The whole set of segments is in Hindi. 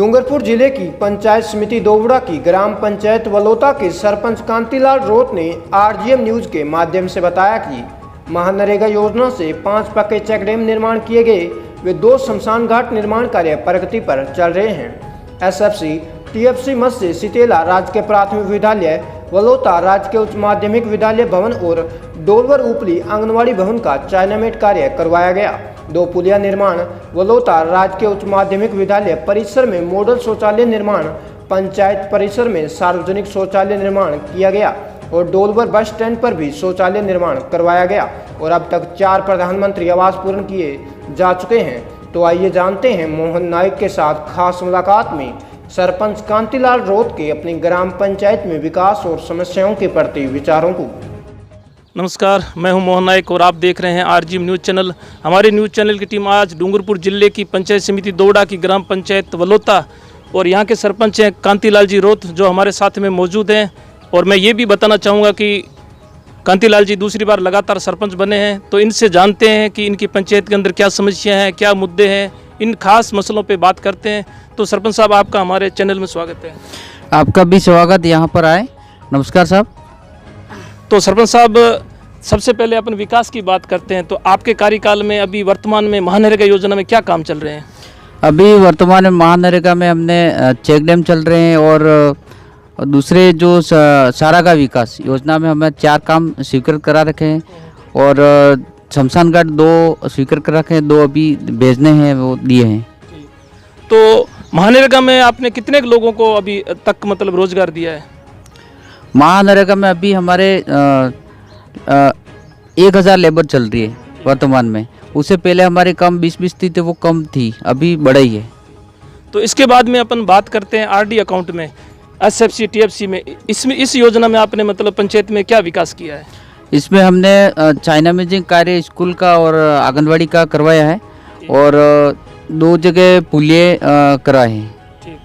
डूंगरपुर जिले की पंचायत समिति दोवड़ा की ग्राम पंचायत वलोता के सरपंच कांतिलाल रोत ने आरजीएम न्यूज के माध्यम से बताया कि महानरेगा योजना से 5 पक्के चेक डैम निर्माण किए गए वे 2 शमशान घाट निर्माण कार्य प्रगति पर चल रहे हैं। एसएफसी टीएफसी मत्स्य सितेला राजकीय प्राथमिक विद्यालय वलोता, राजकीय उच्च माध्यमिक विद्यालय भवन और डोलवर उपली आंगनवाड़ी भवन का चायनामेट कार्य करवाया गया। 2 पुलिया निर्माण वलोता राजकीय उच्च माध्यमिक विद्यालय परिसर में मॉडल शौचालय निर्माण, पंचायत परिसर में सार्वजनिक शौचालय निर्माण किया गया और डोलवर बस स्टैंड पर भी शौचालय निर्माण करवाया गया और अब तक 4 प्रधानमंत्री आवास पूर्ण किए जा चुके हैं। तो आइए जानते हैं मोहन नायक के साथ खास मुलाकात में सरपंच कांतिलाल रोत के अपनी ग्राम पंचायत में विकास और समस्याओं के प्रति विचारों को। नमस्कार, मैं हूं मोहन नायक और आप देख रहे हैं आरजीएम न्यूज़ चैनल। हमारे न्यूज़ चैनल की टीम आज डूंगरपुर जिले की पंचायत समिति दोवड़ा की ग्राम पंचायत वलोता और यहां के सरपंच हैं कांतिलाल जी रोत जो हमारे साथ में मौजूद हैं। और मैं ये भी बताना चाहूँगा कि कांतिलाल जी दूसरी बार लगातार सरपंच बने हैं, तो इनसे जानते हैं कि इनकी पंचायत के अंदर क्या समस्या हैं, क्या मुद्दे हैं, इन खास मसलों पे बात करते हैं। तो सरपंच साहब, आपका हमारे चैनल में स्वागत है। आपका भी स्वागत, यहाँ पर आए। नमस्कार साहब। तो सरपंच साहब, सबसे पहले अपन विकास की बात करते हैं। तो आपके कार्यकाल में अभी वर्तमान में महानरेगा योजना में क्या काम चल रहे हैं? अभी वर्तमान में महानरेगा में हमने चेक डैम चल रहे हैं और दूसरे जो सारा का विकास योजना में हमें 4 काम स्वीकृत करा रखे हैं और शमशान घाट 2 स्वीकृत कर रखे हैं, 2 अभी भेजने हैं, वो दिए हैं। तो महानरेगा में आपने कितने लोगों को अभी तक मतलब रोजगार दिया है? महानरेगा में अभी हमारे 1000 लेबर चल रही है वर्तमान में। उससे पहले हमारे कम 20 थी, तो वो कम थी, अभी बढ़ी है। तो इसके बाद में अपन बात करते हैं आरडी अकाउंट में, एसएफसी टीएफसी में। इसमें इस योजना में आपने मतलब पंचायत में क्या विकास किया है? इसमें हमने चाइना मेजिंग कार्य स्कूल का और आंगनवाड़ी का करवाया है और 2 जगह पुलिये कराए हैं। ठीक।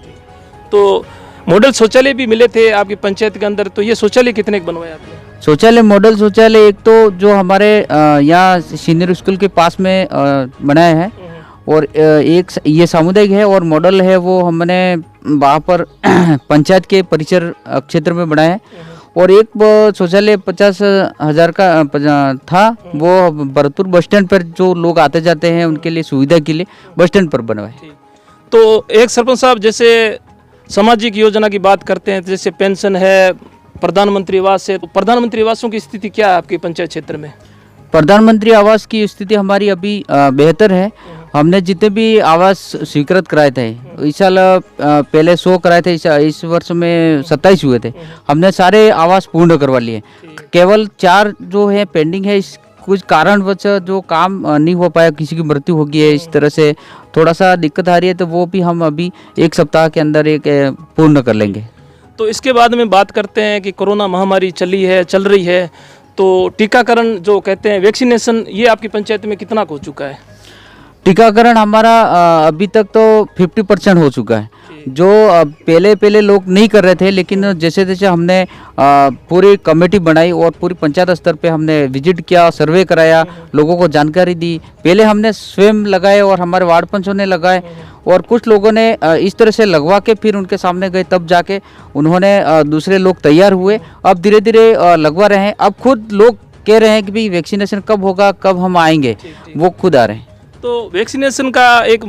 तो मॉडल शौचालय भी मिले थे आपकी पंचायत के अंदर, तो ये शौचालय कितने बनवाए आपने? शौचालय मॉडल शौचालय एक तो जो हमारे यहाँ सीनियर स्कूल के पास में बनाया है और एक ये सामुदायिक है और मॉडल है वो हमने वहाँ पर पंचायत के परिसर क्षेत्र में बनाया है। और एक शौचालय 50,000 का था, वो भरतपुर बस स्टैंड पर जो लोग आते जाते हैं उनके लिए सुविधा के लिए बस स्टैंड पर बनवाए। तो एक सरपंच साहब, जैसे सामाजिक योजना की बात करते हैं, जैसे पेंशन है, प्रधानमंत्री आवास है, तो प्रधानमंत्री आवासों की स्थिति क्या है आपके पंचायत क्षेत्र में? प्रधानमंत्री आवास की स्थिति हमारी अभी बेहतर है। हमने जितने भी आवास स्वीकृत कराए थे, इस साल पहले 100 कराए थे, इस वर्ष में 27 हुए थे। हमने सारे आवास पूर्ण करवा लिए, केवल 4 जो है पेंडिंग है। कुछ कारणवश जो काम नहीं हो पाया, किसी की मृत्यु हो गई है, इस तरह से थोड़ा सा दिक्कत आ रही है, तो वो भी हम अभी 1 सप्ताह के अंदर पूर्ण कर लेंगे। तो इसके बाद में बात करते हैं कि कोरोना महामारी चल रही है, तो टीकाकरण जो कहते हैं वैक्सीनेशन, ये आपकी पंचायत में कितना हो चुका है? टीकाकरण हमारा अभी तक तो 50% हो चुका है। जो पहले लोग नहीं कर रहे थे, लेकिन जैसे जैसे हमने पूरी कमेटी बनाई और पूरी पंचायत स्तर पे हमने विजिट किया, सर्वे कराया, लोगों को जानकारी दी। पहले हमने स्वयं लगाए और हमारे वार्ड पंचों ने लगाए और कुछ लोगों ने इस तरह से लगवा के फिर उनके सामने गए, तब जाके उन्होंने दूसरे लोग तैयार हुए। अब धीरे धीरे लगवा रहे हैं। अब खुद लोग कह रहे हैं कि भाई वैक्सीनेशन कब होगा, कब हम आएंगे, वो खुद आ रहे हैं। तो वैक्सीनेशन का एक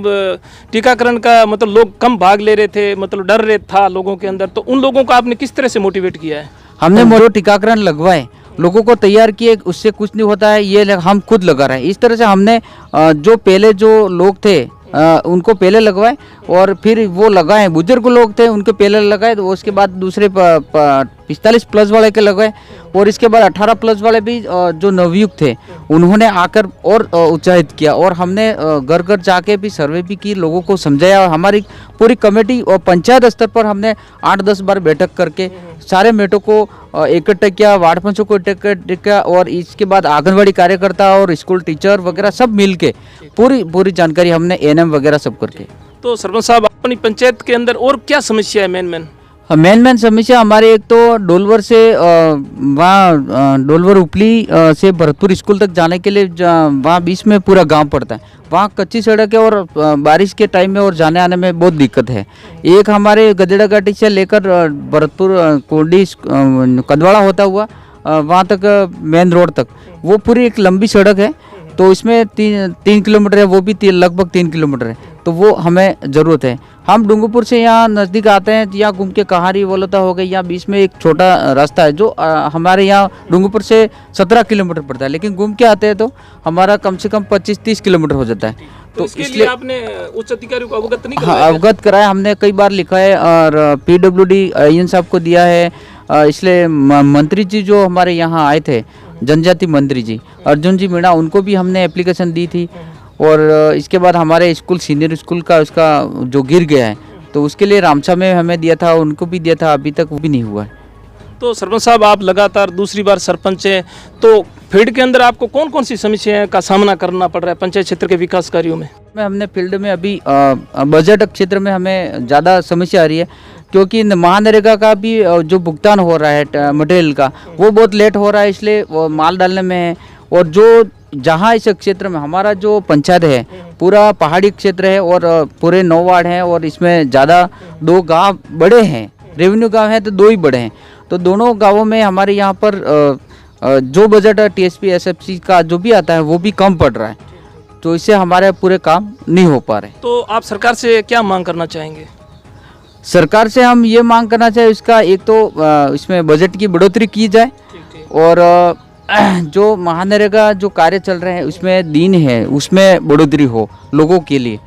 टीकाकरण का मतलब लोग कम भाग ले रहे थे, मतलब डर रहे था लोगों के अंदर, तो उन लोगों को आपने किस तरह से मोटिवेट किया है? हमने टीकाकरण लगवाए, लोगों को तैयार किए, उससे कुछ नहीं होता है, ये हम खुद लगा रहे हैं। इस तरह से हमने जो पहले जो लोग थे उनको पहले लगवाए और फिर वो लगाए, बुजुर्ग लोग थे उनके पहले लगाए, तो उसके बाद दूसरे 45 प्लस वाले के लगाए और इसके बाद 18 प्लस वाले भी जो नवयुक्त थे उन्होंने आकर और उत्साहित किया। और हमने घर घर जाके भी सर्वे भी की, लोगों को समझाया। और हमारी पूरी कमेटी और पंचायत स्तर पर हमने 8-10 बार बैठक करके सारे मेटों को इकट्ठा किया, वार्ड पंचों को इकट्ठा किया और इसके बाद आंगनवाड़ी कार्यकर्ता और स्कूल टीचर वगैरह सब मिल के पूरी जानकारी हमने एएनएम वगैरह सब करके। तो सरपंच साहब, अपनी पंचायत के अंदर और क्या समस्या है मेन? मेन समस्या हमारे एक तो डोलवर से वहाँ डोलवर उपली से भरतपुर स्कूल तक जाने के लिए वहाँ बीच में पूरा गांव पड़ता है, वहाँ कच्ची सड़क है और बारिश के टाइम में और जाने आने में बहुत दिक्कत है। एक हमारे गदेड़ा घाटी से लेकर भरतपुर कोडी कदवाड़ा होता हुआ वहाँ तक मेन रोड तक वो पूरी एक लंबी सड़क है, तो इसमें 3 किलोमीटर है, वो भी लगभग 3 किलोमीटर है, तो वो हमें ज़रूरत है। हम डूंगरपुर से यहाँ नज़दीक आते हैं, यहाँ घूम के कहारी वलोता हो गई, यहाँ बीच में एक छोटा रास्ता है जो हमारे यहाँ डूंगरपुर से 17 किलोमीटर पड़ता है, लेकिन घूम के आते हैं तो हमारा कम से कम 25-30 किलोमीटर हो जाता है। तो इसलिए आपने उच्च अधिकारियों को अवगत नहीं हाँ, अवगत कराया हमने, कई बार लिखा है और PWD IN साहब को दिया है। इसलिए मंत्री जी जो हमारे यहाँ आए थे, जनजाति मंत्री जी अर्जुन जी मीणा, उनको भी हमने एप्लीकेशन दी थी। और इसके बाद हमारे स्कूल सीनियर स्कूल का उसका जो गिर गया है, तो उसके लिए रामसा में हमें दिया था, उनको भी दिया था, अभी तक वो भी नहीं हुआ है। तो सरपंच साहब, आप लगातार दूसरी बार सरपंच हैं, तो फील्ड के अंदर आपको कौन कौन सी समस्याएं का सामना करना पड़ रहा है पंचायत क्षेत्र के विकास कार्यों में? हमने फील्ड में अभी बजट क्षेत्र में हमें ज़्यादा समस्या आ रही है, क्योंकि महानरेगा का भी जो भुगतान हो रहा है मटेरियल का, वो बहुत लेट हो रहा है, इसलिए वो माल डालने में है। और जो जहाँ इस क्षेत्र में हमारा जो पंचायत है पूरा पहाड़ी क्षेत्र है और पूरे 9 वार्ड हैं, और इसमें ज़्यादा 2 गांव बड़े हैं, रेवेन्यू गांव हैं तो 2 ही बड़े हैं, तो दोनों गांवों में हमारे यहाँ पर जो बजट TSP SFC का जो भी आता है वो भी कम पड़ रहा है, तो इससे हमारे पूरे काम नहीं हो पा रहे। तो आप सरकार से क्या मांग करना चाहेंगे? सरकार से हम ये मांग करना चाहिए, इसका एक तो इसमें बजट की बढ़ोतरी की जाए, और जो महानरेगा जो कार्य चल रहे हैं उसमें दिन है, उसमें बढ़ोतरी हो लोगों के लिए।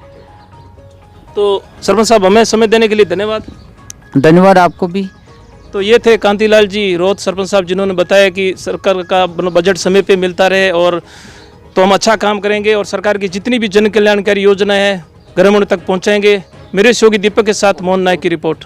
तो सरपंच साहब, हमें समय देने के लिए धन्यवाद। धन्यवाद आपको भी। तो ये थे कांतिलाल जी रोहत सरपंच साहब, जिन्होंने बताया कि सरकार का बजट समय पे मिलता रहे और तो हम अच्छा काम करेंगे और सरकार की जितनी भी जन कल्याणकारी योजनाएं हैं ग्रामीणों तक पहुंचाएंगे। मेरे सहयोगी दीपक के साथ मोहन नायक की रिपोर्ट।